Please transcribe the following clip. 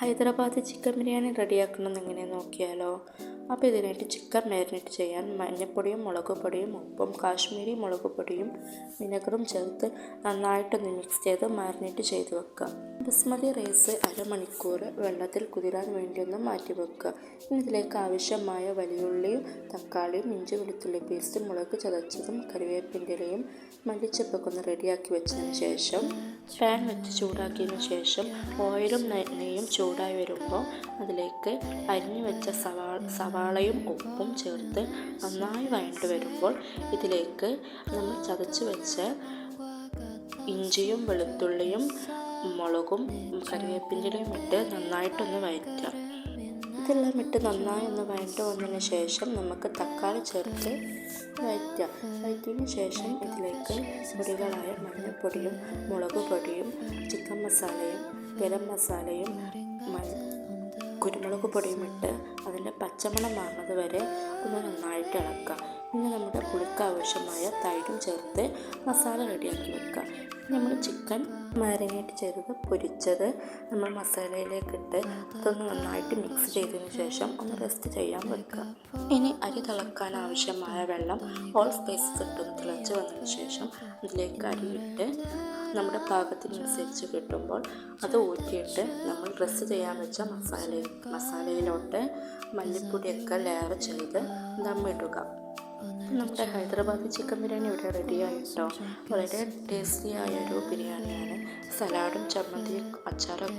Hyderabadi chicken biryani റെഡിയാക്കുന്നത് എങ്ങനെയെന്ന് നോക്കിയാലോ. അപ്പോൾ ഇതിനായിട്ട് ചിക്കൻ മാരിനേറ്റ് ചെയ്യാൻ മഞ്ഞൾപ്പൊടിയും മുളക് പൊടിയും ഉപ്പും കാശ്മീരി മുളക് പൊടിയും വിനെഗറും ചേർത്ത് നന്നായിട്ടൊന്ന് മിക്സ് ചെയ്ത് മാരിനേറ്റ് ചെയ്ത് വെക്കുക. ബസ്മതി റൈസ് അരമണിക്കൂർ വെള്ളത്തിൽ കുതിരാൻ വേണ്ടി ഒന്ന് മാറ്റി വെക്കുക. ഇനി ഇതിലേക്ക് ആവശ്യമായ വലിയുള്ളിയും തക്കാളിയും ഇഞ്ചി വെളുത്തുള്ളി പേസ്റ്റും മുളക് ചതച്ചതും കറിവേപ്പിൻ്റെ ഇലയും മല്ലിച്ചപ്പൊക്കെ ഒന്ന് റെഡിയാക്കി വെച്ചതിന് ശേഷം പാൻ വെച്ച് ചൂടാക്കിയതിന് ശേഷം ഓയിലും നെയ്യും ചൂടായി വരുമ്പോൾ അതിലേക്ക് അരിഞ്ഞു വെച്ച സവാളയും ഉപ്പും ചേർത്ത് നന്നായി വഴണ്ട് വരുമ്പോൾ ഇതിലേക്ക് നമ്മൾ ചതച്ച് വെച്ച ഇഞ്ചിയും വെളുത്തുള്ളിയും മുളകും കറിവേപ്പിൻ്റെയും ഇട്ട് നന്നായിട്ടൊന്ന് വഴറ്റുക. ഇതെല്ലാം ഇട്ട് നന്നായി ഒന്ന് വഴണ്ട് വന്നതിന് ശേഷം നമുക്ക് തക്കാളി ചേർത്ത് വഴറ്റിയതിന് ശേഷം ഇതിലേക്ക് പൊടികളായ മഞ്ഞൾപ്പൊടിയും മുളക് പൊടിയും ചിക്കൻ മസാലയും ഗരം മസാലയും കുരുമുളക് പൊടിയും ഇട്ട് അതിൻ്റെ പച്ചമണം മാറുന്നത് വരെ ഒന്ന് നന്നായിട്ട് ഇളക്കുക. ഇനി നമ്മുടെ പുളിക്ക് ആവശ്യമായ തൈരും ചേർത്ത് മസാല റെഡിയാക്കി വെക്കുക. നമ്മൾ ചിക്കൻ മാരിനേറ്റ് ചെയ്തത് പൊരിച്ചത് നമ്മൾ മസാലയിലേക്ക് ഇട്ട് അതൊന്ന് നന്നായിട്ട് മിക്സ് ചെയ്തതിന് ശേഷം ഒന്ന് റെസ്റ്റ് ചെയ്യാൻ വെക്കുക. ഇനി അരി തിളക്കാൻ ആവശ്യമായ വെള്ളം ഓൾ സ്പൈസസ് ഇട്ടൊന്ന് തിളച്ച് വന്നതിന് ശേഷം അതിലേക്ക് അരി ഇട്ട് നമ്മുടെ പാകത്തിനനുസരിച്ച് കിട്ടുമ്പോൾ അത് ഊറ്റിയിട്ട് നമ്മൾ റെസ്റ്റ് ചെയ്യാൻ വെച്ച മസാലയിലോട്ട് മല്ലിപ്പൊടിയൊക്കെ ലെയർ ചെയ്ത് ദമ്മിടുക. നമ്മുടെ ഹൈദരാബാദി ചിക്കൻ ബിരിയാണി ഇവിടെ റെഡിയായിട്ടോ. വളരെ ടേസ്റ്റിയായ ഒരു ബിരിയാണിയാണ്. സലാഡും ചമ്മന്തിയും അച്ചാറും